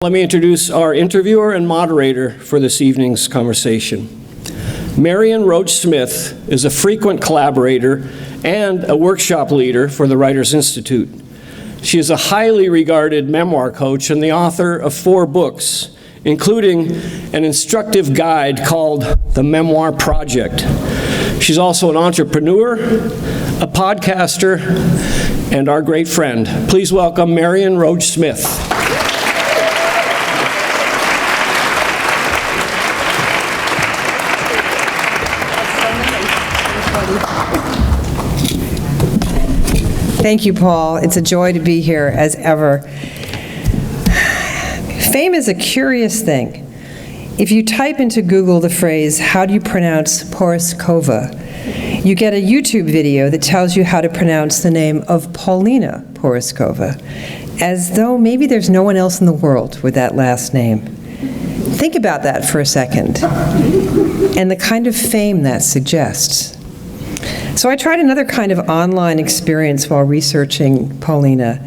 Let me introduce our interviewer and moderator for this evening's conversation. Marion Roach Smith is a frequent collaborator and a workshop leader for the Writers Institute. She is a highly regarded memoir coach and the author of 4 books, including an instructive guide called The Memoir Project. She's also an entrepreneur, a podcaster, and our great friend. Please welcome Marion Roach Smith. Thank you, Paul. It's a joy to be here, as ever. Fame is a curious thing. If you type into Google the phrase, "How do you pronounce Porizkova?" you get a YouTube video that tells you how to pronounce the name of Paulina Porizkova, as though maybe there's no one else in the world with that last name. Think about that for a second, and the kind of fame that suggests. So I tried another kind of online experience while researching Paulina,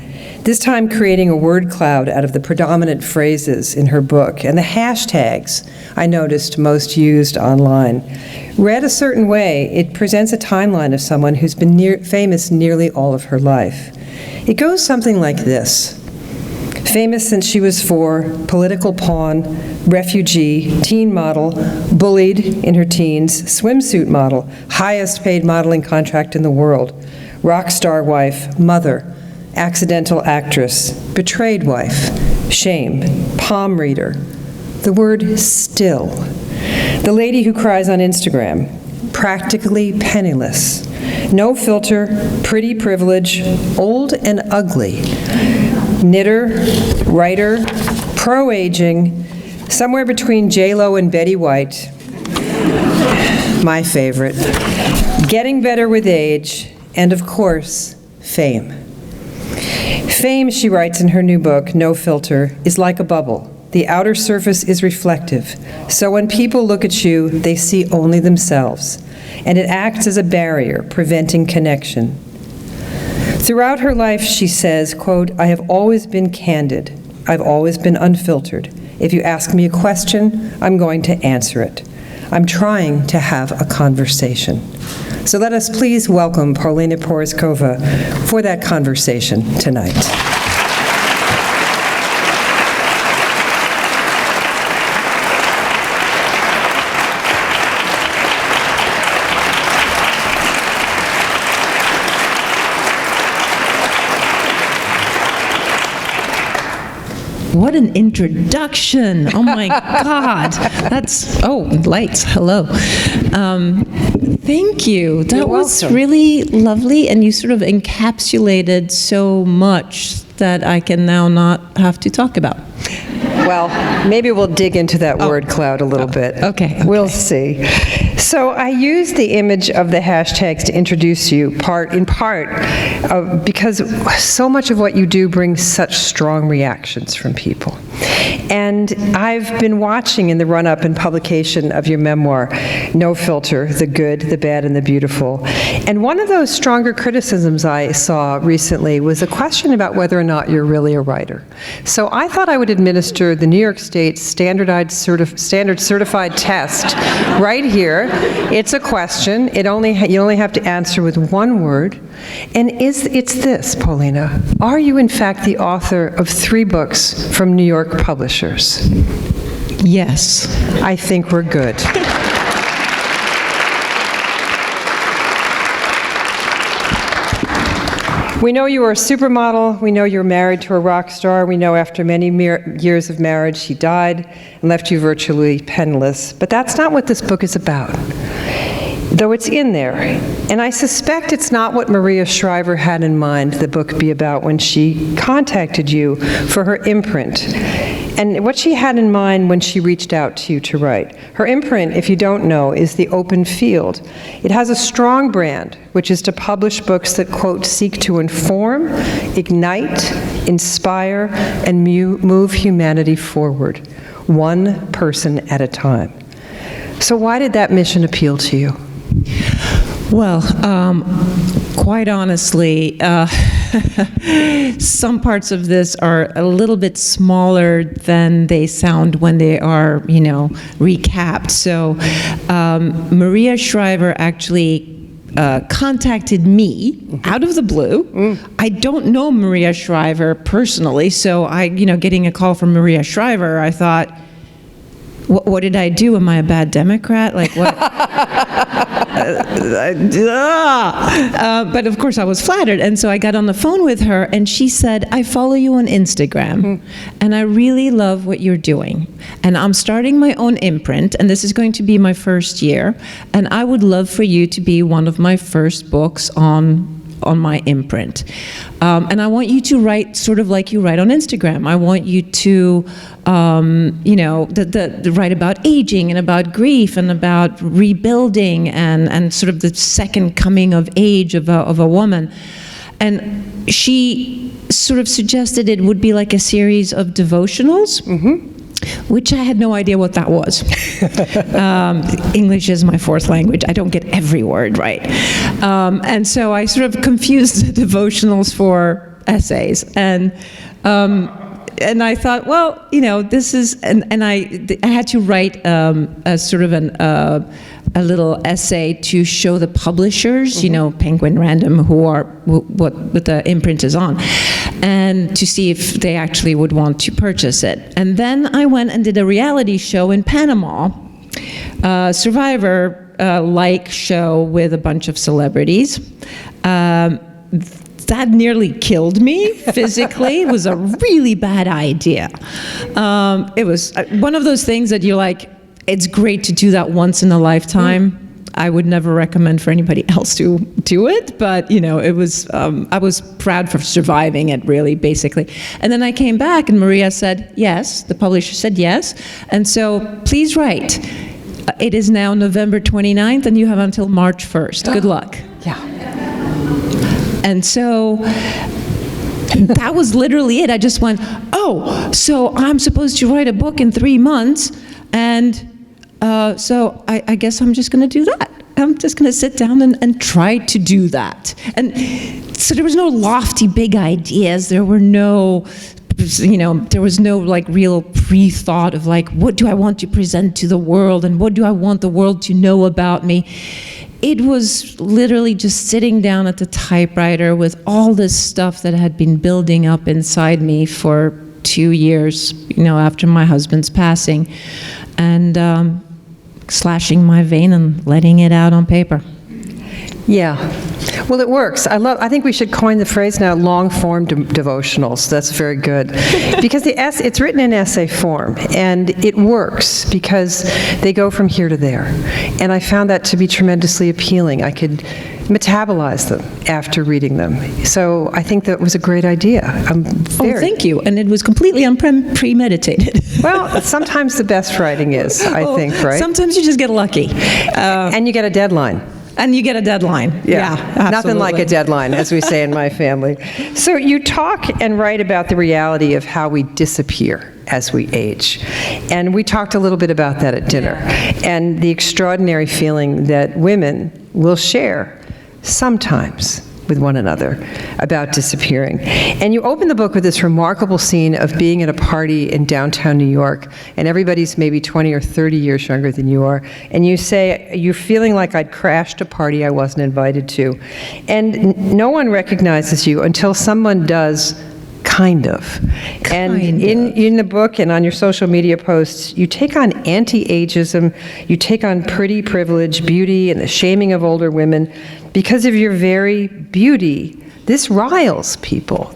this time creating a word cloud out of the predominant phrases in her book and the hashtags I noticed most used online. Read a certain way, it presents a timeline of someone who's been famous nearly all of her life. It goes something like this. Famous since she was 4, political pawn, refugee, teen model, bullied in her teens, swimsuit model, highest paid modeling contract in the world, rock star wife, mother, accidental actress, betrayed wife, shame, palm reader, the word still, the lady who cries on Instagram, practically penniless, no filter, pretty privilege, old and ugly, knitter, writer, pro-aging, somewhere between J-Lo and Betty White, my favorite, getting better with age, and of course, fame. Fame, she writes in her new book, No Filter, is like a bubble. The outer surface is reflective, so when people look at you, they see only themselves, and it acts as a barrier, preventing connection. Throughout her life, she says, quote, "I have always been candid. I've always been unfiltered. If you ask me a question, I'm going to answer it. I'm trying to have a conversation." So let us please welcome Paulina Porizkova for that conversation tonight. What an introduction. Oh my God. Lights, hello. Thank you. That was really lovely, and you sort of encapsulated so much that I can now not have to talk about. Well, maybe we'll dig into that word cloud a little bit. Okay. We'll see. So I used the image of the hashtags to introduce you, in part, because so much of what you do brings such strong reactions from people. And I've been watching in the run-up and publication of your memoir, No Filter, The Good, the Bad, and the Beautiful. And one of those stronger criticisms I saw recently was a question about whether or not you're really a writer. So I thought I would administer the New York State standard certified test right here. It's a question. You only have to answer with one word. And it's this, Paulina. Are you in fact the author of 3 books from New York publishers? Yes. I think we're good. We know you are a supermodel. We know you're married to a rock star. We know after many years of marriage, he died and left you virtually penniless. But that's not what this book is about, though it's in there. And I suspect it's not what Maria Shriver had in mind the book be about when she contacted you for her imprint. And what she had in mind when she reached out to you to write. Her imprint, if you don't know, is the open field. It has a strong brand, which is to publish books that, quote, seek to inform, ignite, inspire, and move humanity forward, one person at a time. So why did that mission appeal to you? Well, quite honestly, some parts of this are a little bit smaller than they sound when they are, recapped. So Maria Shriver actually contacted me out of the blue. I don't know Maria Shriver personally, so getting a call from Maria Shriver, I thought, what did I do? Am I a bad Democrat? Like what? But of course I was flattered, and so I got on the phone with her, and she said, I follow you on Instagram, and I really love what you're doing. And I'm starting my own imprint, and this is going to be my first year, and I would love for you to be one of my first books on my imprint. And I want you to write sort of like you write on Instagram. I want you to, write about aging and about grief and about rebuilding and sort of the second coming of age of a woman. And she sort of suggested it would be like a series of devotionals. Which I had no idea what that was. English is my fourth language. I don't get every word right. And so I sort of confused the devotionals for essays. And I thought, well, this is, and I had to write a sort of a little essay to show the publishers, Penguin Random, what the imprint is on, and to see if they actually would want to purchase it. And then I went and did a reality show in Panama, Survivor-like show with a bunch of celebrities. That nearly killed me physically. It was a really bad idea. It was one of those things that you're like, it's great to do that once in a lifetime. I would never recommend for anybody else to do it, but it was. I was proud for surviving it, really, basically. And then I came back, and Maria said yes. The publisher said yes, and so please write. It is now November 29th, and you have until March 1st. Good luck. Yeah. And so that was literally it. I just went, oh, so I'm supposed to write a book in 3 months, and so I guess I'm just going to do that. I'm just going to sit down and try to do that. And so there was no lofty big ideas. There were no, there was no like real pre-thought of like, what do I want to present to the world, and what do I want the world to know about me? It was literally just sitting down at the typewriter with all this stuff that had been building up inside me for 2 years, after my husband's passing, and slashing my vein and letting it out on paper. Yeah. Well, it works. I think we should coin the phrase now, long-form devotionals. That's very good. Because it's written in essay form, and it works because they go from here to there. And I found that to be tremendously appealing. I could metabolize them after reading them. So I think that was a great idea. Thank you. And it was completely unpremeditated. Well, sometimes the best writing is, I think, right? Sometimes you just get lucky. And you get a deadline. And you get a deadline. Yeah, nothing like a deadline, as we say in my family. So you talk and write about the reality of how we disappear as we age. And we talked a little bit about that at dinner. And the extraordinary feeling that women will share sometimes with one another about disappearing. And you open the book with this remarkable scene of being at a party in downtown New York, and everybody's maybe 20 or 30 years younger than you are, and you say, you're feeling like I'd crashed a party I wasn't invited to. And no one recognizes you until someone does, kind of. And in the book and on your social media posts, you take on anti-ageism, you take on pretty privilege, beauty, and the shaming of older women. Because of your very beauty, this riles people.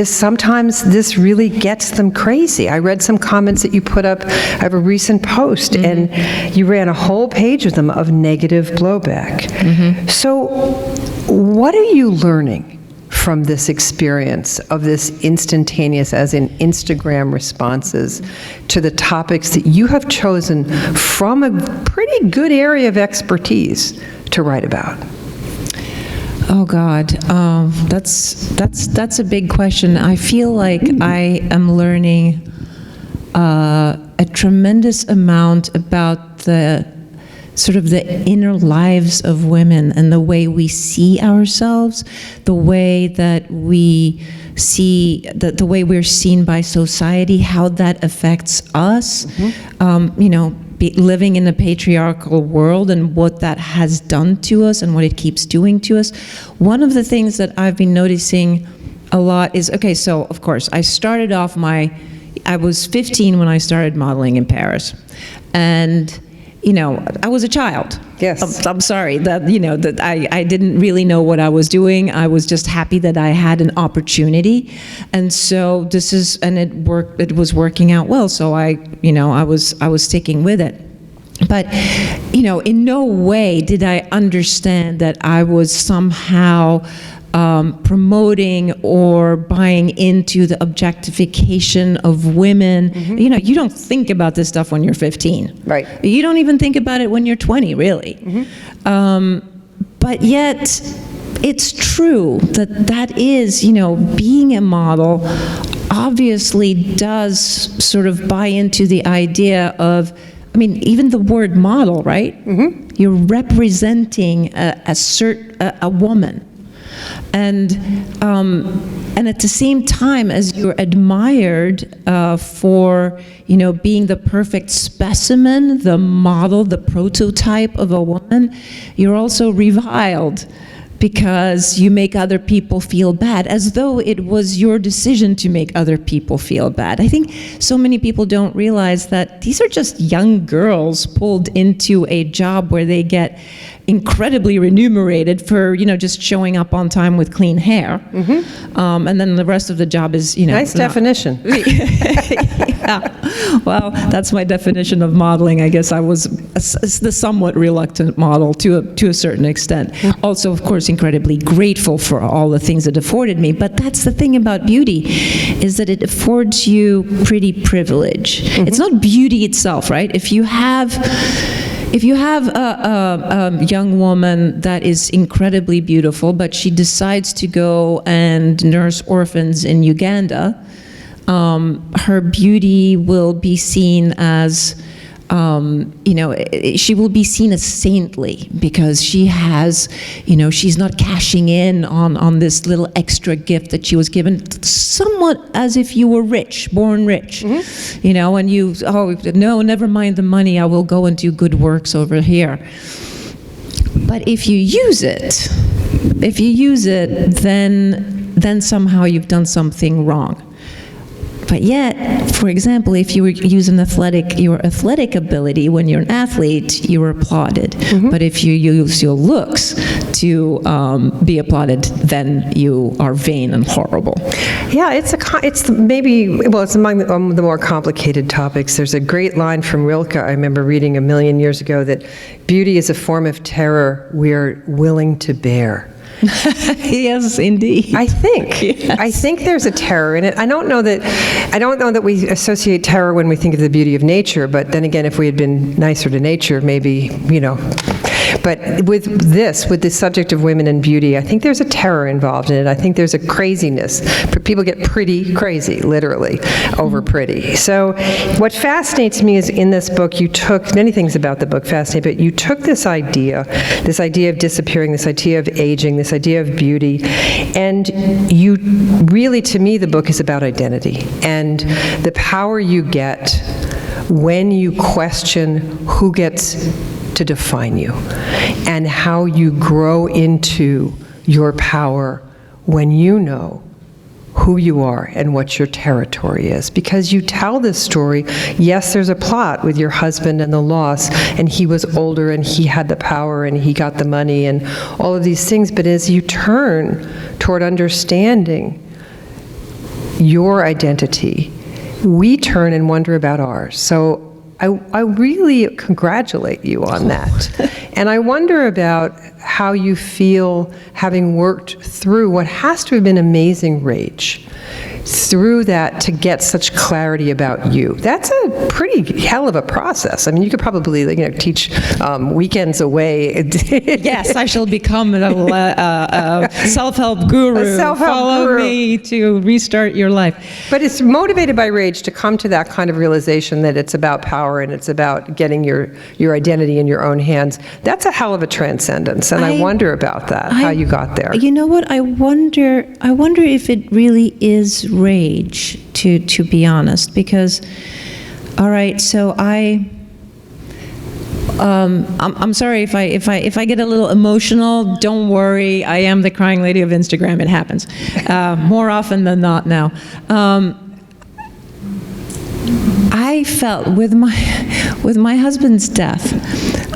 Sometimes this really gets them crazy. I read some comments that you put up of a recent post, and you ran a whole page of them of negative blowback. So what are you learning from this experience of this instantaneous, as in Instagram responses, to the topics that you have chosen from a pretty good area of expertise to write about? Oh God, that's a big question. I feel like I am learning a tremendous amount about the sort of the inner lives of women and the way we see ourselves, the way that we see, the way we're seen by society, how that affects us, you know, living in a patriarchal world and what that has done to us and what it keeps doing to us. One of the things that I've been noticing a lot is, okay, so of course, I started off I was 15 when I started modeling in Paris. And, you know, I was a child. Yes. I'm sorry that, you know, that I didn't really know what I was doing. I was just happy that I had an opportunity. And so it was working out well. So I was sticking with it. But, you know, in no way did I understand that I was somehow promoting or buying into the objectification of women. You know, you don't think about this stuff when you're 15. Right. You don't even think about it when you're 20, really. But yet, it's true that is, you know, being a model obviously does sort of buy into the idea of, I mean, even the word model, right? You're representing a woman. And at the same time as you're admired for, you know, being the perfect specimen, the model, the prototype of a woman, you're also reviled because you make other people feel bad, as though it was your decision to make other people feel bad. I think so many people don't realize that these are just young girls pulled into a job where they get incredibly remunerated for, you know, just showing up on time with clean hair. And then the rest of the job is, you know. Nice definition. Yeah. Well, that's my definition of modeling. I guess I was the somewhat reluctant model to a certain extent. Also, of course, incredibly grateful for all the things it afforded me. But that's the thing about beauty, is that it affords you pretty privilege. It's not beauty itself, right? If you have a young woman that is incredibly beautiful, but she decides to go and nurse orphans in Uganda, her beauty will be seen as, you know, she will be seen as saintly because she has, you know, she's not cashing in on this little extra gift that she was given, somewhat as if you were rich, born rich, you know, and you, oh, no, never mind the money, I will go and do good works over here. But if you use it, then somehow you've done something wrong. But yet, for example, if you use your athletic ability when you're an athlete, you are applauded. But if you use your looks to be applauded, then you are vain and horrible. Yeah, it's among the more complicated topics. There's a great line from Rilke I remember reading a million years ago, that beauty is a form of terror we're willing to bear. Yes, indeed. I think there's a terror in it. I don't know that we associate terror when we think of the beauty of nature, but then again, if we had been nicer to nature, maybe, you know. But with the subject of women and beauty, I think there's a terror involved in it. I think there's a craziness. People get pretty crazy, literally, over pretty. So what fascinates me is in this book, you took, many things about the book fascinate, but you took this idea of disappearing, this idea of aging, this idea of beauty, and you really, to me, the book is about identity and the power you get when you question who gets to define you, and how you grow into your power when you know who you are and what your territory is. Because you tell this story, yes, there's a plot with your husband and the loss, and he was older and he had the power and he got the money and all of these things, but as you turn toward understanding your identity, we turn and wonder about ours. So I really congratulate you on that. And I wonder about how you feel having worked through what has to have been amazing rage through that to get such clarity about you. That's a pretty hell of a process. I mean, you could probably teach weekends away. Yes, I shall become a self-help guru. A self-help Follow guru. me to restart your life. But it's motivated by rage to come to that kind of realization that it's about power and it's about getting your identity in your own hands. That's a hell of a transcendence, and I wonder about that, how you got there. You know what? I wonder if it really is rage, to be honest, because, all right, so I'm sorry if I get a little emotional. Don't worry, I am the crying lady of Instagram. It happens more often than not now. I felt with my husband's death,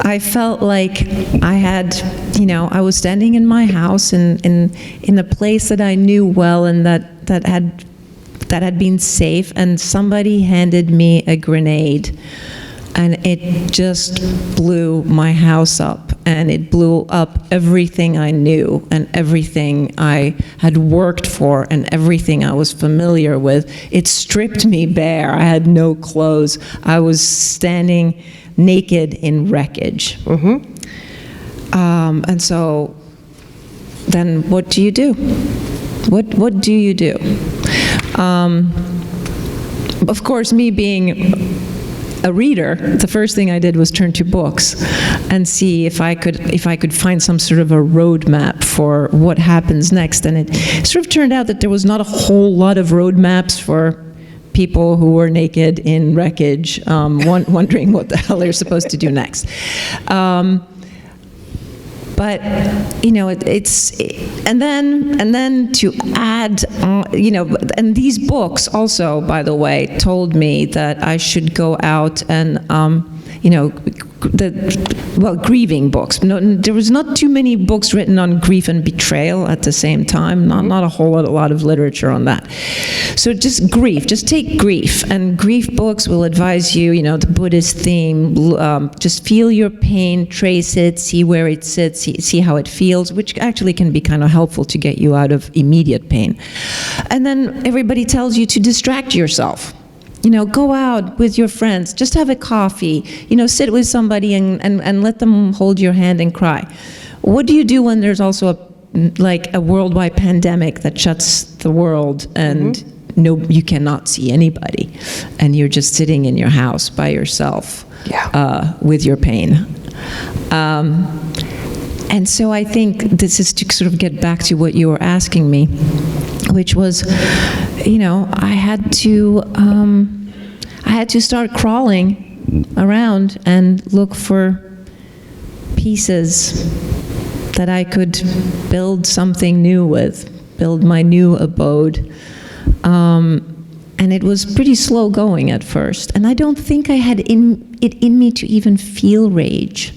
I felt like I had, I was standing in my house in a place that I knew well and that had been safe, and somebody handed me a grenade. And it just blew my house up, and it blew up everything I knew and everything I had worked for and everything I was familiar with. It stripped me bare. I had no clothes. I was standing naked in wreckage. And so then what do you do? What do you do? Of course, me being a reader, the first thing I did was turn to books and see if I could find some sort of a roadmap for what happens next. And it sort of turned out that there was not a whole lot of roadmaps for people who were naked in wreckage, wondering what the hell they're supposed to do next. But and then to add, and these books also, by the way, told me that I should go out and, grieving books. No, there was not too many books written on grief and betrayal at the same time. Not a whole lot of literature on that. So just take grief, and grief books will advise you, the Buddhist theme, just feel your pain, trace it, see where it sits, see how it feels, which actually can be kind of helpful to get you out of immediate pain. And then everybody tells you to distract yourself. Go out with your friends, just have a coffee, sit with somebody and let them hold your hand and cry. What do you do when there's also a worldwide pandemic that shuts the world and you cannot see anybody, and you're just sitting in your house by yourself with your pain? And so I think this is to sort of get back to what you were asking me, which was, I had to start crawling around and look for pieces that I could build something new with, build my new abode. And it was pretty slow going at first. And I don't think I had it in me to even feel rage.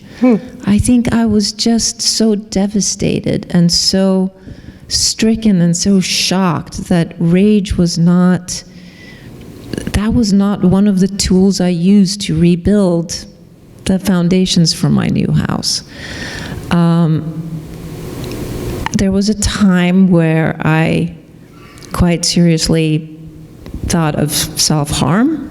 I think I was just so devastated and so stricken and so shocked that rage was not one of the tools I used to rebuild the foundations for my new house. There was a time where I quite seriously thought of self-harm.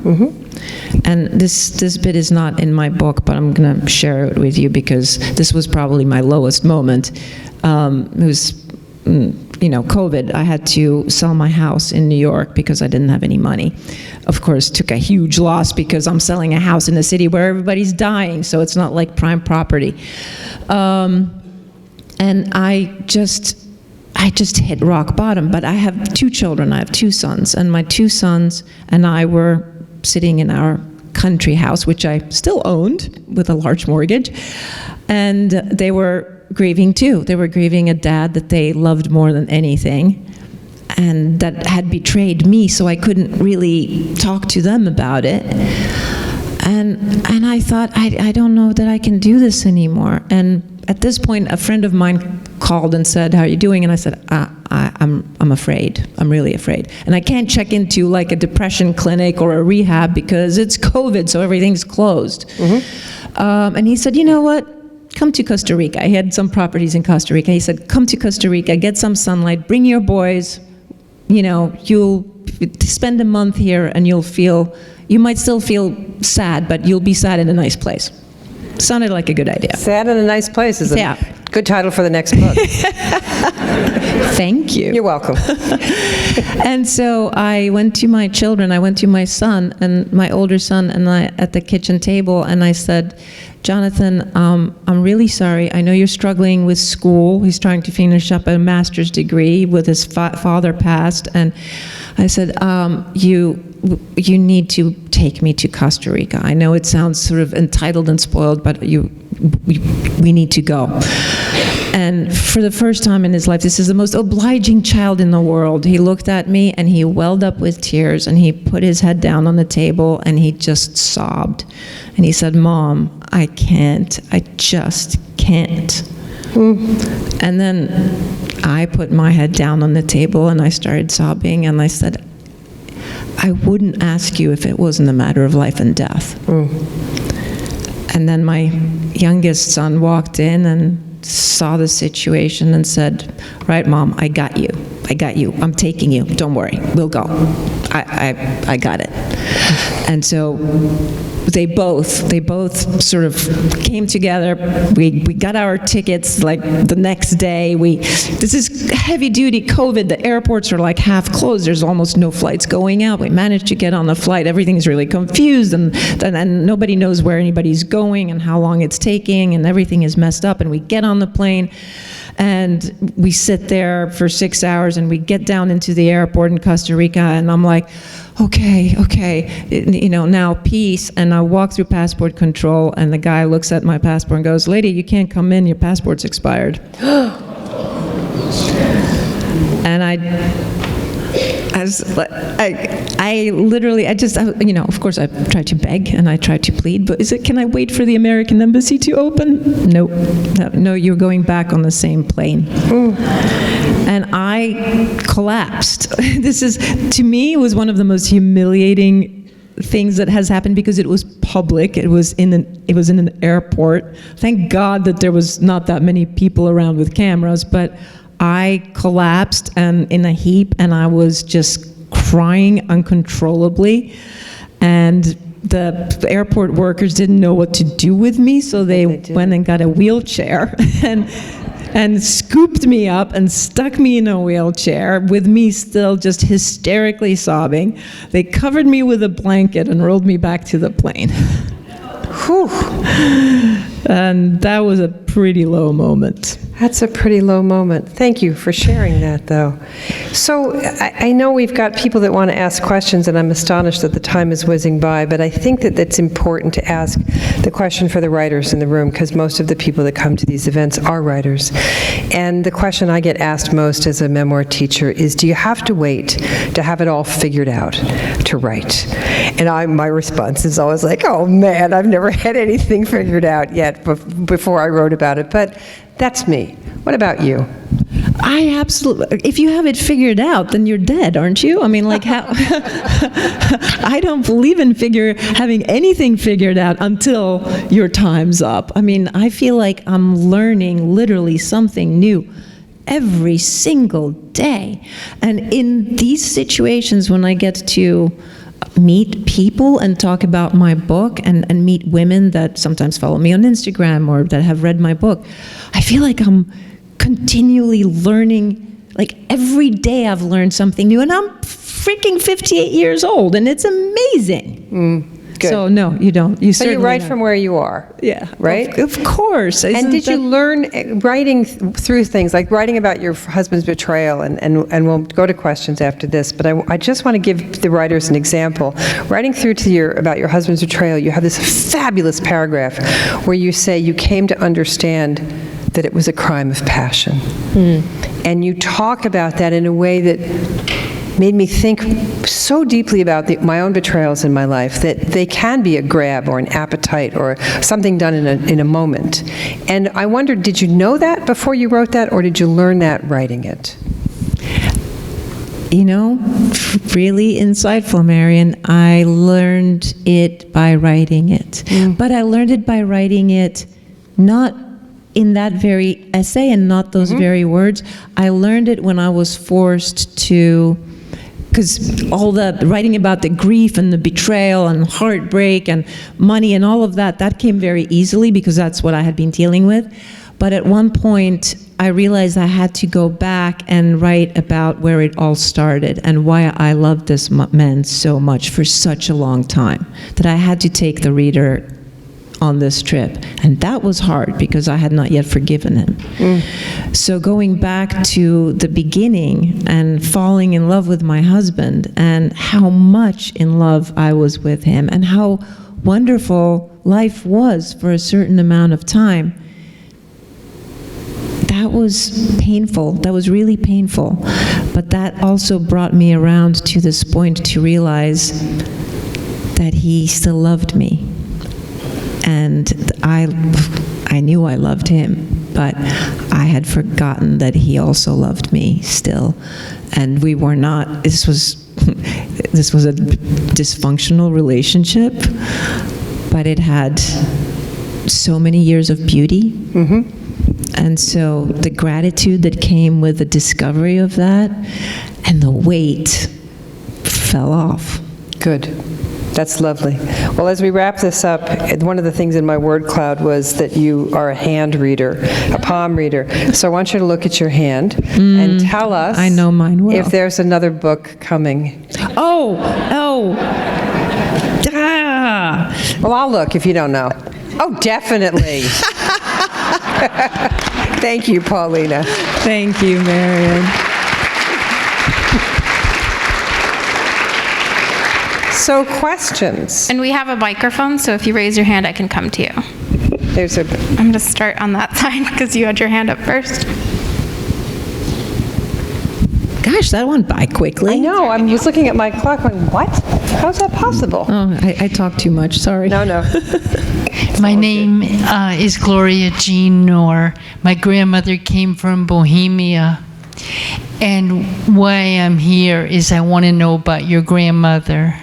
And this bit is not in my book, but I'm going to share it with you because this was probably my lowest moment. It was, COVID. I had to sell my house in New York because I didn't have any money. Of course, took a huge loss because I'm selling a house in a city where everybody's dying, so it's not like prime property. And I just hit rock bottom. But I have 2 children. I have 2 sons, and my 2 sons and I were sitting in our country house, which I still owned with a large mortgage, and they were grieving too. They were grieving a dad that they loved more than anything, and that had betrayed me, so I couldn't really talk to them about it. And I thought, I don't know that I can do this anymore. And at this point, a friend of mine called and said, "How are you doing?" And I said, I'm afraid. I'm really afraid. And I can't check into like a depression clinic or a rehab because it's COVID, so everything's closed. And he said, "You know what? Come to Costa Rica." He had some properties in Costa Rica. He said, "Come to Costa Rica, get some sunlight, bring your boys, you'll spend a month here and you might still feel sad, but you'll be sad in a nice place. Sounded like a good idea. Sad in a nice place is a good title for the next book. Thank you. You're welcome. And so I went to my children, I went to my son, and my older son, and I at the kitchen table, and I said, Jonathan, I'm really sorry. I know you're struggling with school. He's trying to finish up a master's degree with his father passed. And I said, you need to take me to Costa Rica. I know it sounds sort of entitled and spoiled, but we need to go. And for the first time in his life, this is the most obliging child in the world. He looked at me and he welled up with tears and he put his head down on the table and he just sobbed. And he said, Mom, I can't. I just can't. And then I put my head down on the table and I started sobbing and I said, I wouldn't ask you if it wasn't a matter of life and death. And then my youngest son walked in and saw the situation and said, right, Mom, I got you. I'm taking you. Don't worry. We'll go. I got it. And so they both sort of came together. We got our tickets like the next day. This is heavy duty COVID. The airports are like half closed. There's almost no flights going out. We managed to get on the flight. Everything's really confused and nobody knows where anybody's going and how long it's taking and everything is messed up. And we get on the plane and we sit there for 6 hours and we get down into the airport in Costa Rica and I'm like, okay, now peace. And I walk through passport control and the guy looks at my passport and goes, lady, you can't come in, your passport's expired. And of course I tried to beg and I tried to plead, but can I wait for the American embassy to open? No, you're going back on the same plane. And I collapsed. To me, it was one of the most humiliating things that has happened because it was public. It was in an airport. Thank God that there was not that many people around with cameras, but I collapsed and in a heap and I was just crying uncontrollably. And the airport workers didn't know what to do with me, so they went and got a wheelchair and scooped me up and stuck me in a wheelchair with me still just hysterically sobbing. They covered me with a blanket and rolled me back to the plane. Whew. And that was a pretty low moment. That's a pretty low moment. Thank you for sharing that, though. So I know we've got people that want to ask questions, and I'm astonished that the time is whizzing by, but I think that it's important to ask the question for the writers in the room, because most of the people that come to these events are writers. And the question I get asked most as a memoir teacher is, do you have to wait to have it all figured out to write? And my response is always like, oh man, I've never had anything figured out yet before I wrote about it. But that's me. What about you? I absolutely, if you have it figured out, then you're dead, aren't you? I mean, like how, I don't believe in having anything figured out until your time's up. I mean, I feel like I'm learning literally something new every single day. And in these situations, when I get to meet people and talk about my book and meet women that sometimes follow me on Instagram or that have read my book, I feel like I'm continually learning. Like every day I've learned something new, and I'm freaking 58 years old, and it's amazing. Good. So no, you don't. You certainly you write don't. from where you are. Yeah, right? Of course. And did you learn writing through things, like writing about your husband's betrayal, and we'll go to questions after this, but I just want to give the writers an example. Writing through about your husband's betrayal, you have this fabulous paragraph where you say you came to understand that it was a crime of passion. And you talk about that in a way that made me think so deeply about my own betrayals in my life, that they can be a grab or an appetite or something done in a moment. And I wondered, did you know that before you wrote that, or did you learn that writing it? You know, really insightful, Marian. I learned it by writing it. But I learned it by writing it not in that very essay and not those very words. I learned it when I was forced to because all the writing about the grief and the betrayal and heartbreak and money and all of that came very easily because that's what I had been dealing with. But at one point, I realized I had to go back and write about where it all started and why I loved this man so much for such a long time, that I had to take the reader on this trip. And that was hard because I had not yet forgiven him. So going back to the beginning and falling in love with my husband and how much in love I was with him and how wonderful life was for a certain amount of time, that was painful. That was really painful. But that also brought me around to this point to realize that he still loved me. And I knew I loved him, but I had forgotten that he also loved me still. And we were not, this was a dysfunctional relationship, but it had so many years of beauty. And so the gratitude that came with the discovery of that and the weight fell off. Good. That's lovely. Well, as we wrap this up, one of the things in my word cloud was that you are a hand reader, a palm reader. So I want you to look at your hand and tell us I know mine well. if there's another book coming. Oh. Well, I'll look if you don't know. Oh, definitely. Thank you, Paulina. Thank you, Marion. So questions. And we have a microphone, so if you raise your hand, I can come to you. I'm going to start on that side because you had your hand up first. Gosh, that went by quickly. I know. I was looking at my clock going, what? How's that possible? Oh, I talk too much. Sorry. No. My name is Gloria Jean Knorr. My grandmother came from Bohemia. And why I'm here is I want to know about your grandmother.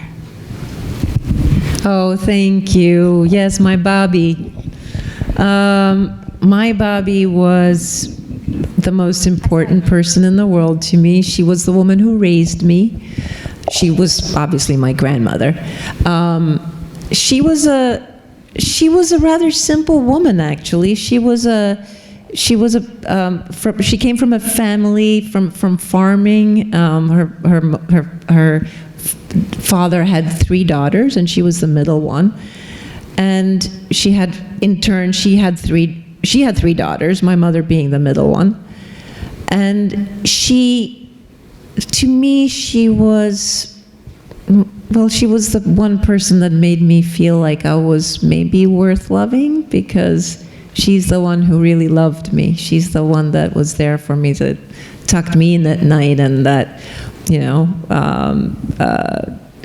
Oh, thank you. Yes, my Babi. My Babi was the most important person in the world to me. She was the woman who raised me. She was obviously my grandmother. She was a rather simple woman, actually. She came from a family from farming. Her father had 3 daughters, and she was the middle one. And she had 3 daughters, my mother being the middle one. And to me, she was the one person that made me feel like I was maybe worth loving, because she's the one who really loved me. She's the one that was there for me, that tucked me in at night and that,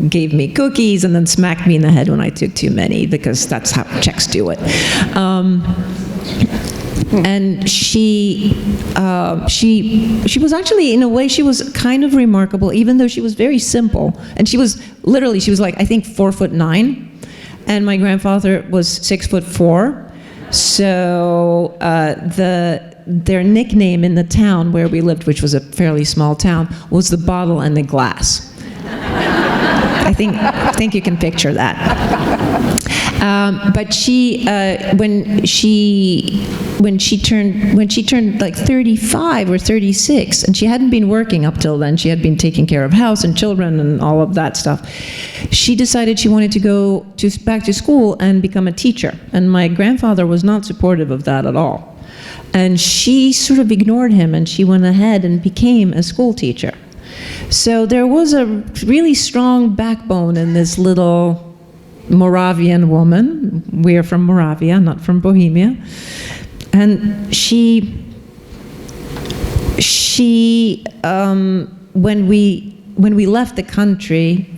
gave me cookies and then smacked me in the head when I took too many, because that's how Czechs do it. And she was actually, in a way, she was kind of remarkable, even though she was very simple. And she was like, I think 4'9", and my grandfather was 6'4". So their nickname in the town where we lived, which was a fairly small town, was the bottle and the glass. I think you can picture that. But she, when she turned like 35 or 36, and she hadn't been working up till then, she had been taking care of house and children and all of that stuff, she decided she wanted to go back to school and become a teacher. And my grandfather was not supportive of that at all. And she sort of ignored him, and she went ahead and became a school teacher. So there was a really strong backbone in this little Moravian woman. We are from Moravia, not from Bohemia. And when we left the country,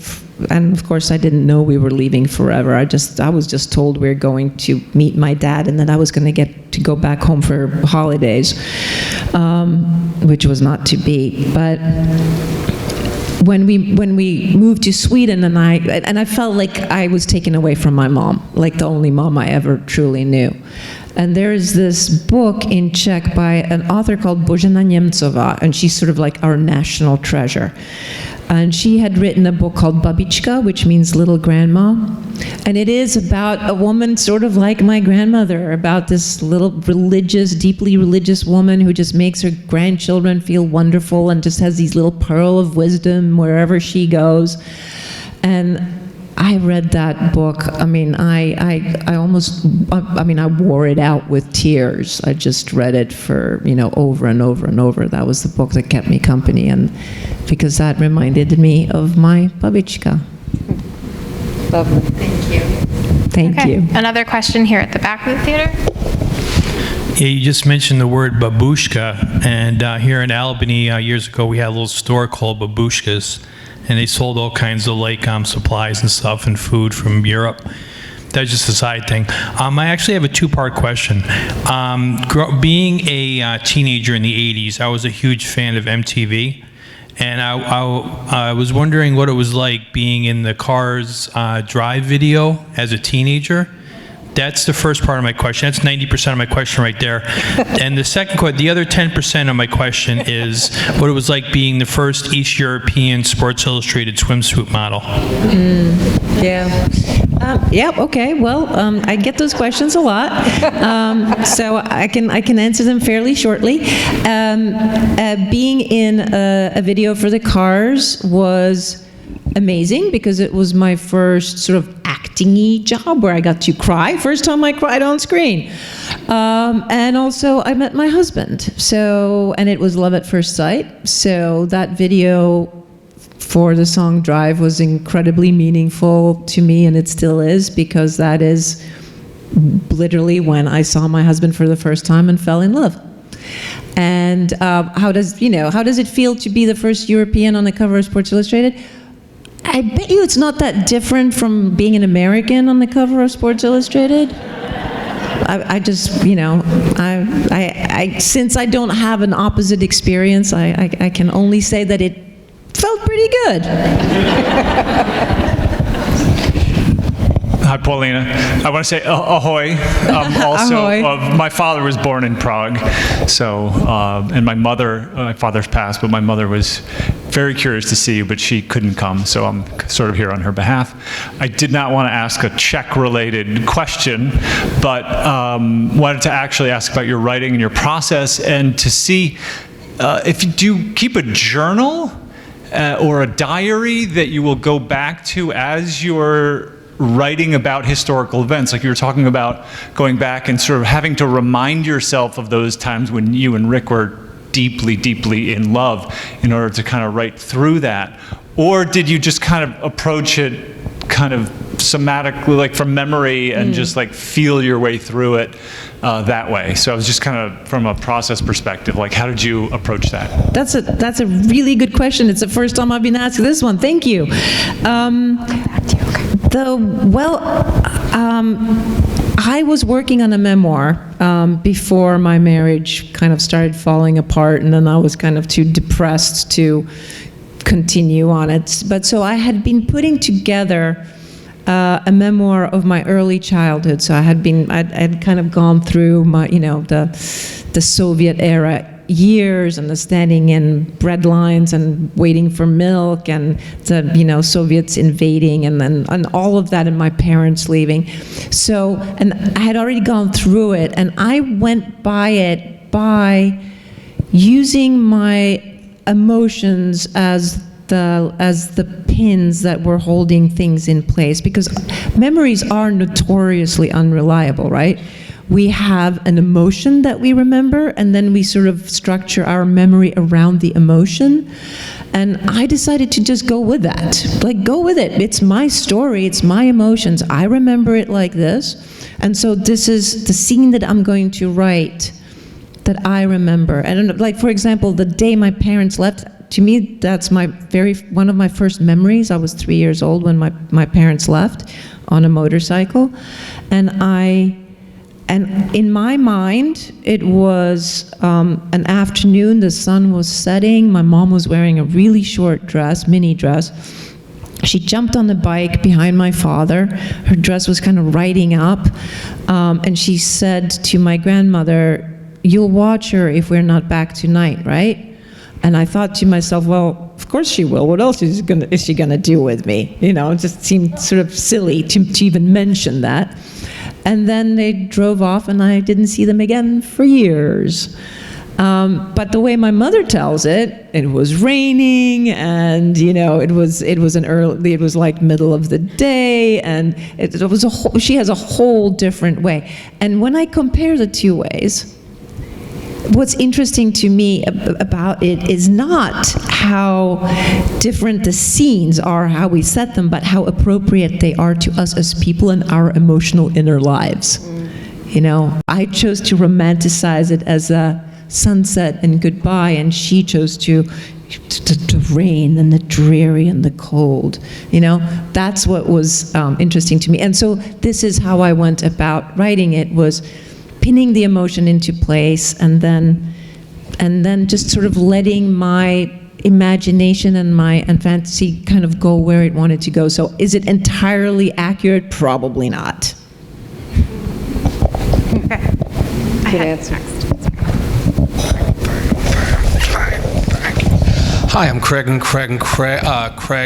and of course I didn't know we were leaving forever. I was just told we were going to meet my dad, and that I was going to get to go back home for holidays, which was not to be. But when we moved to Sweden, and I felt like I was taken away from my mom, like the only mom I ever truly knew. And there is this book in Czech by an author called Božena Němcová, and she's sort of like our national treasure. And she had written a book called Babichka, which means little grandma. And it is about a woman sort of like my grandmother, about this little deeply religious woman who just makes her grandchildren feel wonderful and just has these little pearl of wisdom wherever she goes. And I read that book. I mean, I wore it out with tears. I just read it for, over and over and over. That was the book that kept me company, and because that reminded me of my Babichka. Lovely. Thank you. Thank Okay. you. Another question here at the back of the theater. Yeah, you just mentioned the word Babushka, and here in Albany years ago we had a little store called Babushkas, and they sold all kinds of supplies and stuff and food from Europe. That's just a side thing. I actually have a two-part question. Being a teenager in the 80s, I was a huge fan of MTV, and I was wondering what it was like being in the Cars Drive video as a teenager. That's the first part of my question. That's 90% of my question right there. And the second question, the other 10% of my question is what it was like being the first East European Sports Illustrated swimsuit model. Yeah. Okay. Well, I get those questions a lot, so I can answer them fairly shortly. Being in a video for the Cars was amazing because it was my first sort of acting-y job where I got to cry. First time I cried on screen. And also I met my husband. And it was love at first sight. So that video for the song Drive was incredibly meaningful to me, and it still is, because that is literally when I saw my husband for the first time and fell in love. And how does it feel to be the first European on the cover of Sports Illustrated? I bet you it's not that different from being an American on the cover of Sports Illustrated. Since I don't have an opposite experience, I can only say that it felt pretty good. Hi, Paulina. I want to say ahoy. Ahoy. My father was born in Prague, and my father's passed, but my mother was very curious to see you, but she couldn't come, so I'm sort of here on her behalf. I did not want to ask a Czech-related question, but wanted to actually ask about your writing and your process, and to see if you do keep a journal or a diary that you will go back to as you're writing about historical events, like you were talking about going back and sort of having to remind yourself of those times when you and Ric were deeply, deeply in love in order to kind of write through that? Or did you just kind of approach it kind of somatically, like from memory, and just like feel your way through it that way? So I was just kind of, from a process perspective, like how did you approach that? That's a really good question. It's the first time I've been asked this one. Thank you. I was working on a memoir before my marriage kind of started falling apart, and then I was kind of too depressed to continue on it. But so I had been putting together a memoir of my early childhood. So I'd kind of gone through my, the Soviet era years, and the standing in bread lines and waiting for milk, and the Soviets invading, and all of that, and my parents leaving. So, and I had already gone through it, and I went by it by using my emotions as the pins that were holding things in place, because memories are notoriously unreliable, right? We have an emotion that we remember, and then we sort of structure our memory around the emotion. And I decided to just go with that. Like, go with it. It's my story. It's my emotions. I remember it like this. And so this is the scene that I'm going to write that I remember. And like, for example, the day my parents left, to me, that's one of my first memories. I was 3 years old when my parents left on a motorcycle. And in my mind, it was an afternoon, the sun was setting, my mom was wearing a really short dress, mini dress. She jumped on the bike behind my father, her dress was kind of riding up, and she said to my grandmother, "You'll watch her if we're not back tonight, right?" And I thought to myself, well, of course she will. What else is she gonna do with me? You know, it just seemed sort of silly to even mention that. And then they drove off, and I didn't see them again for years. But the way my mother tells it, it was raining, and you know, it was like middle of the day, and she has a whole different way. And when I compare the two ways, what's interesting to me about it is not how different the scenes are, how we set them, but how appropriate they are to us as people in our emotional inner lives. You know, I chose to romanticize it as a sunset and goodbye, and she chose to rain and the dreary and the cold. You know, that's what was interesting to me. And so this is how I went about writing it, was pinning the emotion into place, and then just sort of letting my imagination and fantasy kind of go where it wanted to go. So is it entirely accurate? Probably not. Okay. Good answer. Hi, I'm Craig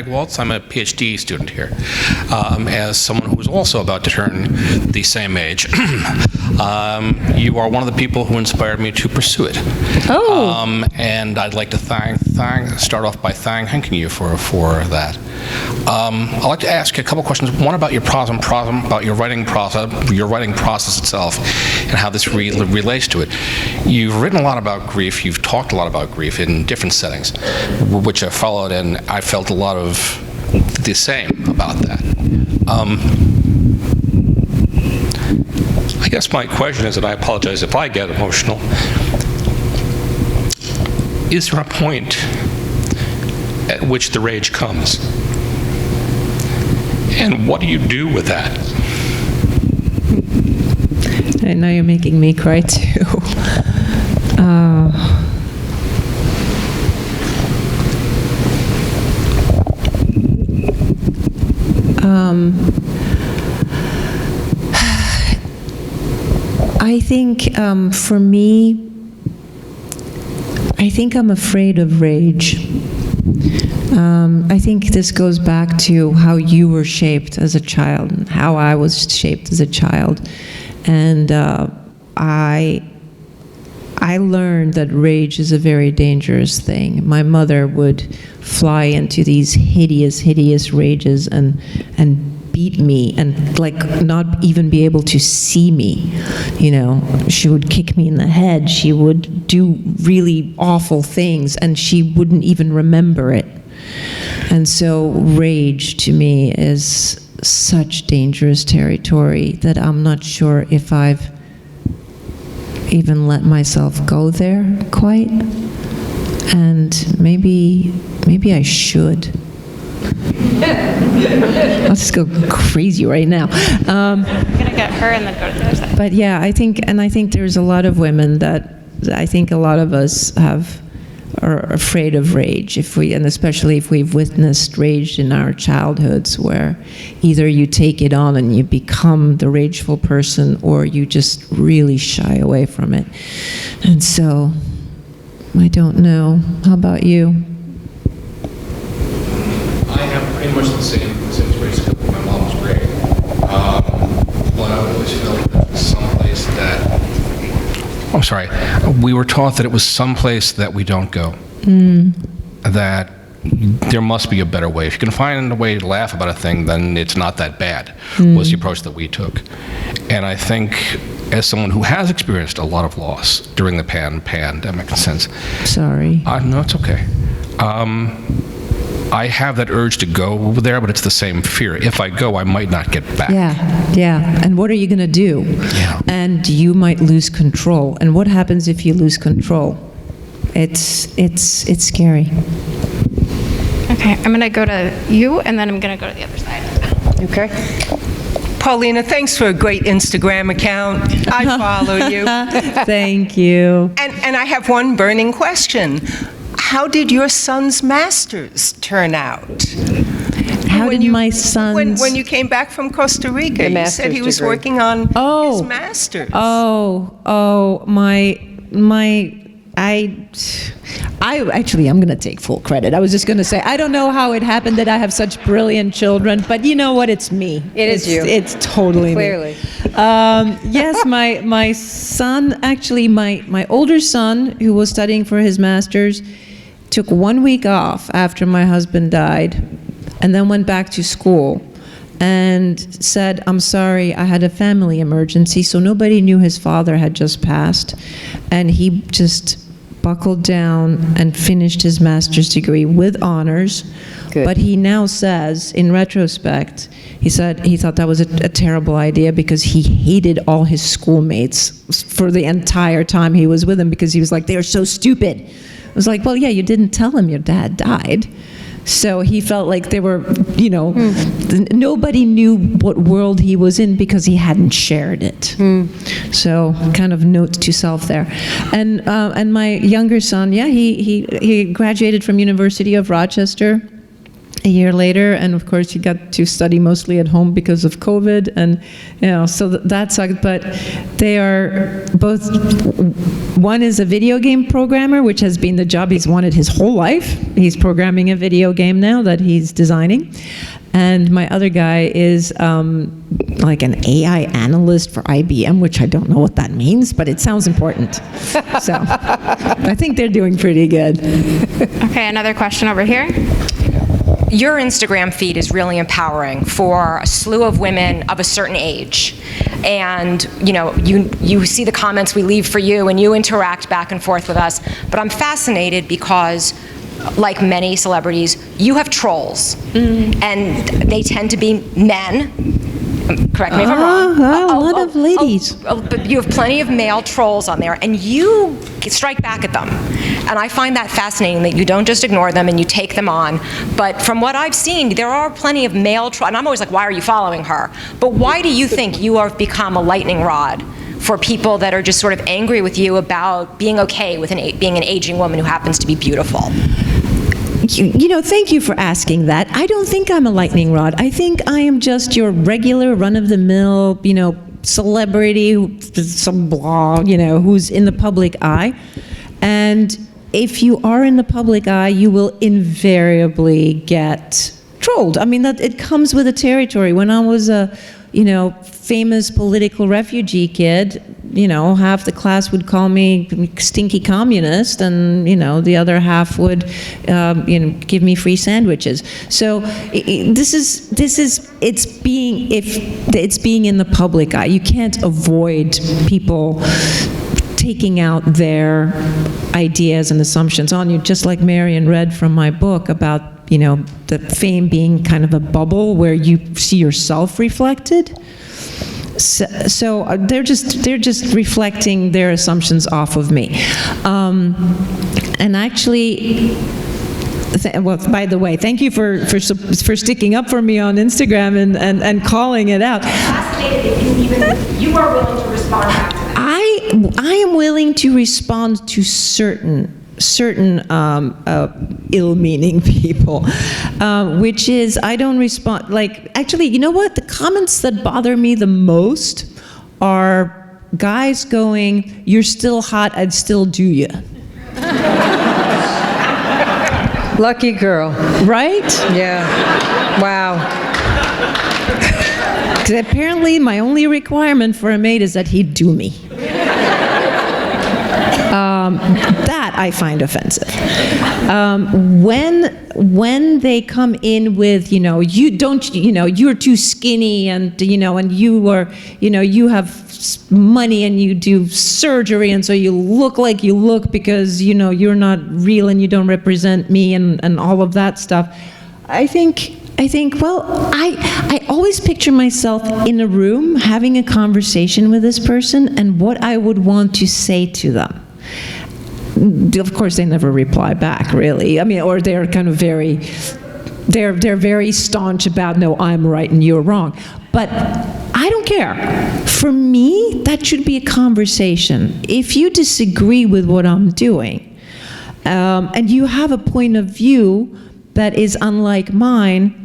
Waltz. I'm a PhD student here. As someone who is also about to turn the same age, you are one of the people who inspired me to pursue it. Oh. And I'd like to start off by thanking you for that. I'd like to ask you a couple questions. One about your about your writing process itself, and how this relates to it. You've written a lot about grief. You've talked a lot about grief in different settings, which I followed, and I felt a lot of the same about that. I guess my question is, and I apologize if I get emotional, is there a point at which the rage comes? And what do you do with that? And now you're making me cry too. I think for me, I think I'm afraid of rage. I think this goes back to how you were shaped as a child and how I was shaped as a child. And I learned that rage is a very dangerous thing. My mother would fly into these hideous, hideous rages and beat me and like not even be able to see me. You know, she would kick me in the head. She would do really awful things, and she wouldn't even remember it. And so rage to me is such dangerous territory that I'm not sure if I've even let myself go there quite. And maybe I should. I'll just go crazy right now. I'm gonna get her and then go to the other side. But yeah, I think there's a lot of women that I think a lot of us are afraid of rage, and especially if we've witnessed rage in our childhoods, where either you take it on and you become the rageful person, or you just really shy away from it. And so, I don't know. How about you? I have pretty much the same situation. My mom was great, but I always felt that it was someplace that. I'm sorry. We were taught that it was someplace that we don't go. That there must be a better way. If you can find a way to laugh about a thing, then it's not that bad. Was the approach that we took. And I think, as someone who has experienced a lot of loss during the pandemic, since. Sorry. No, it's okay. I have that urge to go over there, but it's the same fear. If I go, I might not get back. Yeah. And what are you going to do? Yeah. And you might lose control. And what happens if you lose control? It's scary. Okay, I'm gonna go to you, and then I'm gonna go to the other side. Okay. Paulina, thanks for a great Instagram account. I follow you. Thank you. And I have one burning question. How did your son's masters turn out? How did my son's... When you came back from Costa Rica, you said he was degree. working on his masters. My actually, I'm going to take full credit. I was just going to say, I don't know how it happened that I have such brilliant children, but you know what? It's me. It's you. It's totally Clearly. me. Yes, my son, actually, my older son, who was studying for his master's, took 1 week off after my husband died, and then went back to school and said, I'm sorry, I had a family emergency, so nobody knew his father had just passed, and he just buckled down and finished his master's degree with honors. Good. But he now says, in retrospect, he said he thought that was a terrible idea because he hated all his schoolmates for the entire time he was with them, because he was like, they're so stupid. I was like, well, yeah, you didn't tell him your dad died. So he felt like they were, nobody knew what world he was in because he hadn't shared it. So kind of note to self there. And my younger son, yeah, he graduated from University of Rochester a year later, and of course he got to study mostly at home because of COVID, and so that sucked. But they are both, one is a video game programmer, which has been the job he's wanted his whole life. He's programming a video game now that he's designing. And my other guy is like an AI analyst for IBM, which I don't know what that means, but it sounds important. So I think they're doing pretty good. Okay, another question over here. Your Instagram feed is really empowering for a slew of women of a certain age. And you see the comments we leave for you, and you interact back and forth with us. But I'm fascinated because, like many celebrities, you have trolls. And they tend to be men. Correct me if I'm wrong. A lot of ladies. But you have plenty of male trolls on there, and you strike back at them. And I find that fascinating, that you don't just ignore them and you take them on. But from what I've seen, there are plenty of male trolls. And I'm always like, why are you following her? But why do you think you have become a lightning rod for people that are just sort of angry with you about being okay with being an aging woman who happens to be beautiful? Thank you for asking that. I don't think I'm a lightning rod. I think I am just your regular run-of-the-mill, celebrity, some blah, who's in the public eye. And if you are in the public eye, you will invariably get trolled. I mean, that it comes with the territory. When I was a, famous political refugee kid, half the class would call me stinky communist, and the other half would, give me free sandwiches. So it's being in the public eye. You can't avoid people taking out their ideas and assumptions on you, just like Marion read from my book about, the fame being kind of a bubble where you see yourself reflected. So they're just reflecting their assumptions off of me. And actually, by the way, thank you for sticking up for me on Instagram and calling it out. You are willing to respond back to that. I am willing to respond to certain ill-meaning people, which is I don't respond. Like, actually, you know what? The comments that bother me the most are guys going, "You're still hot, I'd still do you." Lucky girl. Right? Yeah. Wow. Because apparently my only requirement for a mate is that he'd do me. That I find offensive. When they come in with, you're too skinny, and and you have money and you do surgery, and so you look like you look because you're not real and you don't represent me, and all of that stuff. I think, well, I always picture myself in a room having a conversation with this person and what I would want to say to them. Of course, they never reply back, really. I mean, or they're kind of very staunch about, no, I'm right and you're wrong. But I don't care. For me, that should be a conversation. If you disagree with what I'm doing, and you have a point of view that is unlike mine,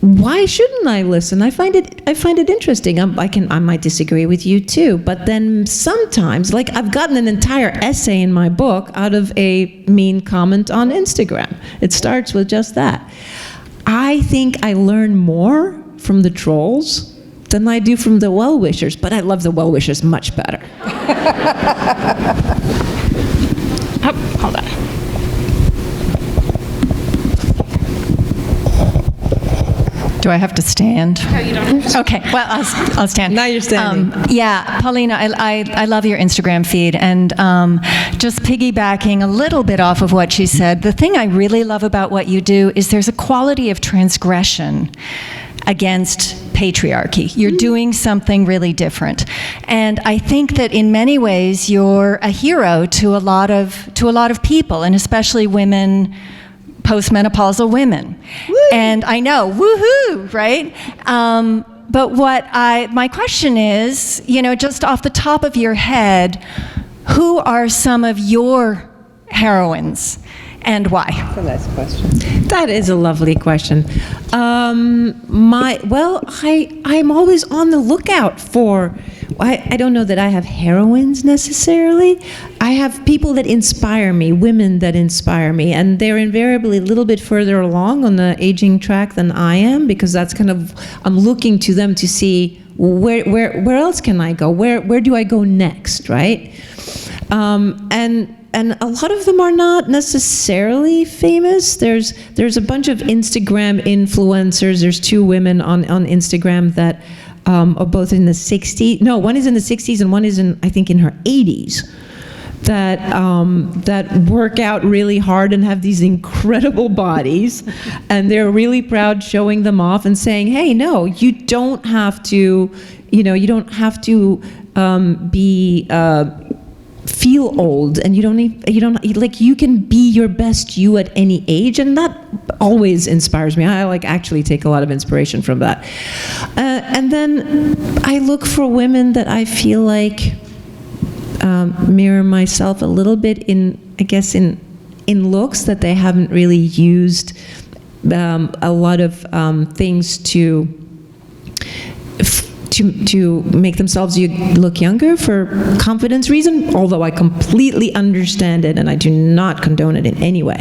why shouldn't I listen? I find it interesting. I might disagree with you too, but then sometimes, like I've gotten an entire essay in my book out of a mean comment on Instagram. It starts with just that. I think I learn more from the trolls than I do from the well-wishers, but I love the well-wishers much better. Oh, hold on. Do I have to stand? No, you don't. Okay, well, I'll stand. Now you're standing. Yeah, Paulina, I love your Instagram feed, and just piggybacking a little bit off of what she said, the thing I really love about what you do is there's a quality of transgression against patriarchy. You're doing something really different. And I think that in many ways you're a hero to a lot of people, and especially women, postmenopausal women. Woo! And I know, woohoo, right? But my question is, just off the top of your head, who are some of your heroines and why? That's a nice question. That is a lovely question. I'm always on the lookout for, I don't know that I have heroines necessarily. I have people that inspire me, women that inspire me, and they're invariably a little bit further along on the aging track than I am, because that's kind of, I'm looking to them to see where else can I go? Where do I go next, right? And a lot of them are not necessarily famous. There's a bunch of Instagram influencers. There's two women on Instagram that are both in the 60s. No, one is in the 60s and one is I think in her 80s. That work out really hard and have these incredible bodies, and they're really proud showing them off and saying, "Hey, no, you don't have to, you don't have to be." Feel old, and you can be your best you at any age, and that always inspires me. I actually take a lot of inspiration from that. And then I look for women that I feel like mirror myself a little bit in looks, that they haven't really used a lot of things to make themselves look younger for confidence reason, although I completely understand it and I do not condone it in any way.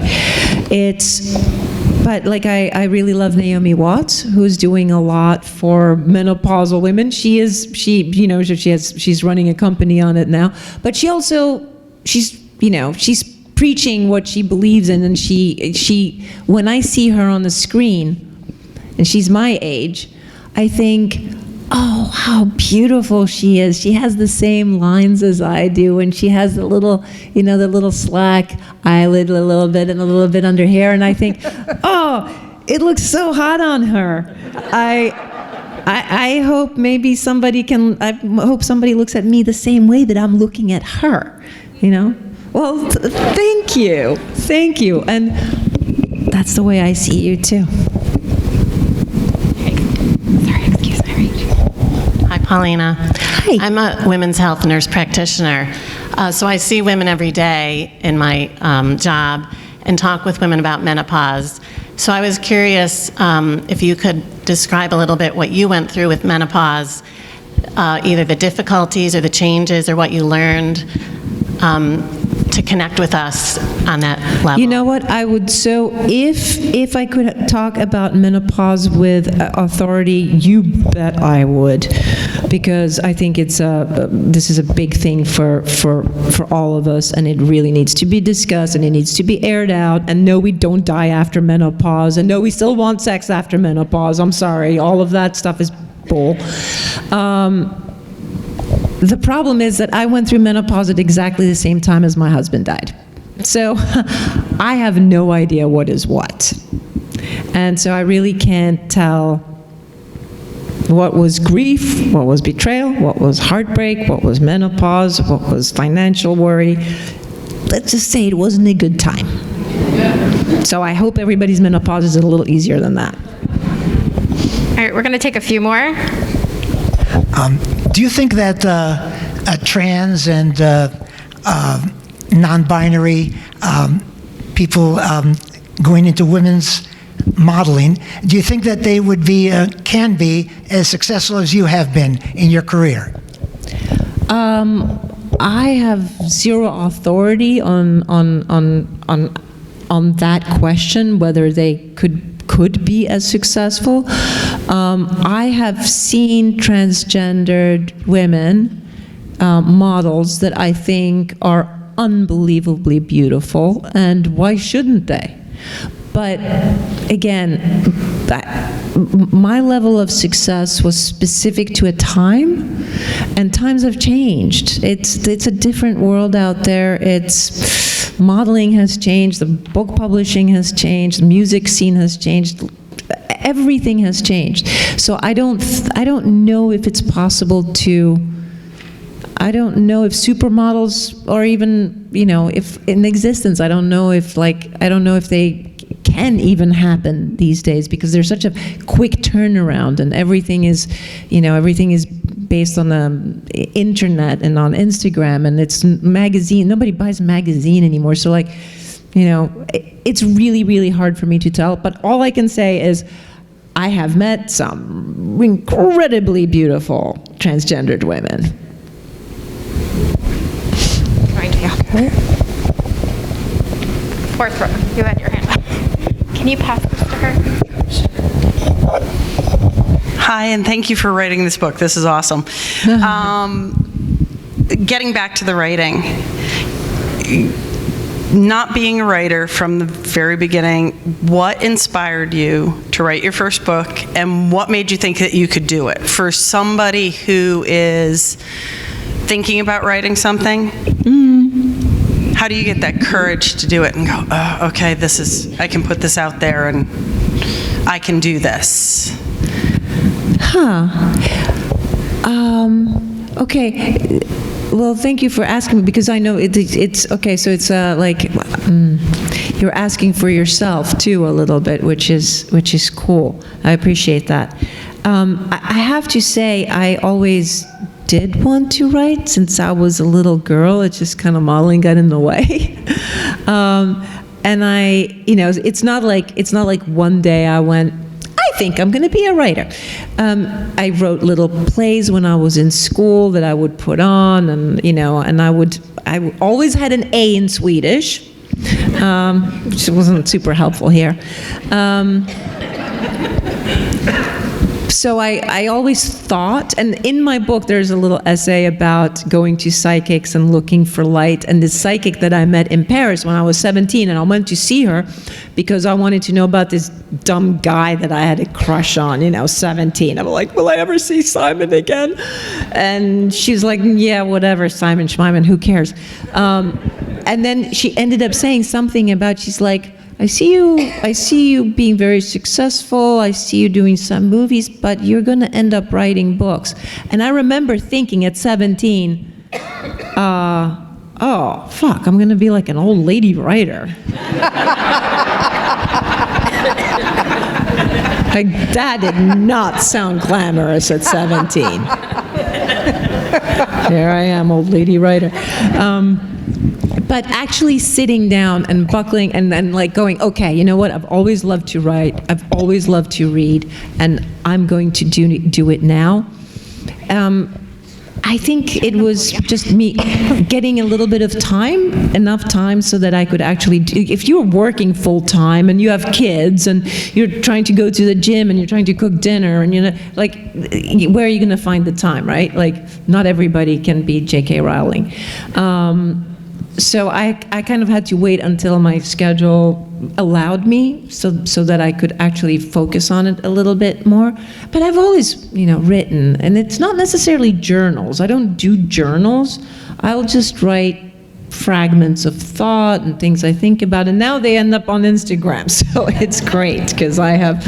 But I really love Naomi Watts, who's doing a lot for menopausal women. She's running a company on it now, but she's preaching what she believes in, and she when I see her on the screen, and she's my age, I think, oh, how beautiful she is. She has the same lines as I do, and she has the little, the little slack eyelid a little bit and a little bit under here, and I think, oh, it looks so hot on her. I hope maybe I hope somebody looks at me the same way that I'm looking at her, Well, thank you, and that's the way I see you too. Hi, Paulina. Hi. I'm a women's health nurse practitioner, so I see women every day in my job and talk with women about menopause. So I was curious if you could describe a little bit what you went through with menopause, either the difficulties or the changes or what you learned, to connect with us on that level. You know what, I would, if I could talk about menopause with authority, you bet I would, because I think this is a big thing for all of us, and it really needs to be discussed, and it needs to be aired out, and no, we don't die after menopause, and no, we still want sex after menopause. I'm sorry, all of that stuff is bull. The problem is that I went through menopause at exactly the same time as my husband died. So I have no idea what is what. And so I really can't tell what was grief, what was betrayal, what was heartbreak, what was menopause, what was financial worry. Let's just say it wasn't a good time. So I hope everybody's menopause is a little easier than that. All right, we're going to take a few more. Do you think that trans and non-binary people going into women's modeling, do you think that they would be, can be, as successful as you have been in your career? I have zero authority on that question, whether they could be as successful. I have seen transgendered women, models that I think are unbelievably beautiful, and why shouldn't they? But again, my level of success was specific to a time, and times have changed. It's a different world out there. Modeling has changed, the book publishing has changed, the music scene has changed. Everything has changed. So I don't know if it's possible to. I don't know if supermodels are even, if in existence. I don't know if they can even happen these days, because there's such a quick turnaround, and everything is based on the internet and on Instagram, and it's magazine. Nobody buys a magazine anymore. So it's really, really hard for me to tell. But all I can say is I have met some incredibly beautiful transgendered women. Right here. Fourth row, you had your hand up. Can you pass this to her? Hi, and thank you for writing this book. This is awesome. Getting back to the writing, not being a writer from the very beginning, what inspired you to write your first book, and what made you think that you could do it? For somebody who is thinking about writing something, how do you get that courage to do it and go, oh, okay, I can put this out there and I can do this? Okay. Well, thank you for asking me, because I know it's okay. So it's you're asking for yourself too a little bit, which is cool. I appreciate that. I have to say, I always did want to write since I was a little girl. It's just kind of modeling got in the way. And it's not like one day I went, I think I'm going to be a writer. I wrote little plays when I was in school that I would put on, and I always had an A in Swedish, which wasn't super helpful here. So I always thought, and in my book there's a little essay about going to psychics and looking for light, and this psychic that I met in Paris when I was 17, and I went to see her because I wanted to know about this dumb guy that I had a crush on, 17. I'm like, will I ever see Simon again? And she's like, yeah, whatever, Simon Schmeiman, who cares? And then she ended up saying something about, she's like, I see you being very successful, I see you doing some movies, but you're going to end up writing books. And I remember thinking at 17, oh, fuck, I'm going to be like an old lady writer. Like, that did not sound glamorous at 17. Here I am, old lady writer. But actually sitting down and buckling and then going, okay, you know what? I've always loved to write. I've always loved to read, and I'm going to do it now. I think it was just me getting a little bit of time, enough time so that I could actually do. If you're working full time and you have kids and you're trying to go to the gym and you're trying to cook dinner and where are you going to find the time, right? Not everybody can be J.K. Rowling. So I kind of had to wait until my schedule allowed me so that I could actually focus on it a little bit more. But I've always, written, and it's not necessarily journals. I don't do journals. I'll just write fragments of thought and things I think about, and now they end up on Instagram, so it's great because I have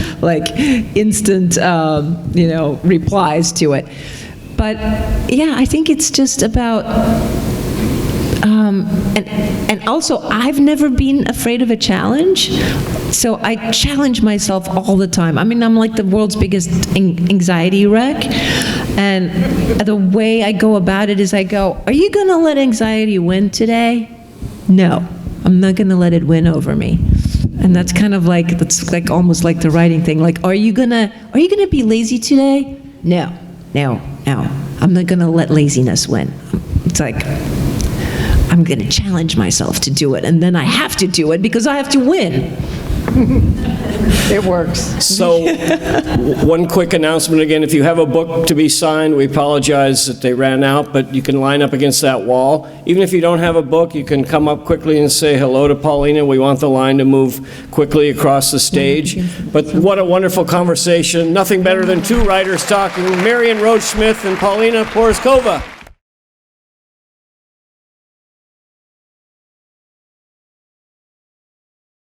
instant, replies to it. But yeah, I think it's just about. And also, I've never been afraid of a challenge, so I challenge myself all the time. I mean, I'm like the world's biggest anxiety wreck, and the way I go about it is I go, are you going to let anxiety win today? No. I'm not going to let it win over me. And that's kind of like, that's like almost like the writing thing. Like, are you gonna be lazy today? No. I'm not gonna let laziness win. It's like, I'm gonna challenge myself to do it, and then I have to do it because I have to win. It works. So, one quick announcement again. If you have a book to be signed, we apologize that they ran out, but you can line up against that wall. Even if you don't have a book, you can come up quickly and say hello to Paulina. We want the line to move quickly across the stage. But what a wonderful conversation. Nothing better than two writers talking. Marion Roach Smith and Paulina Porizkova.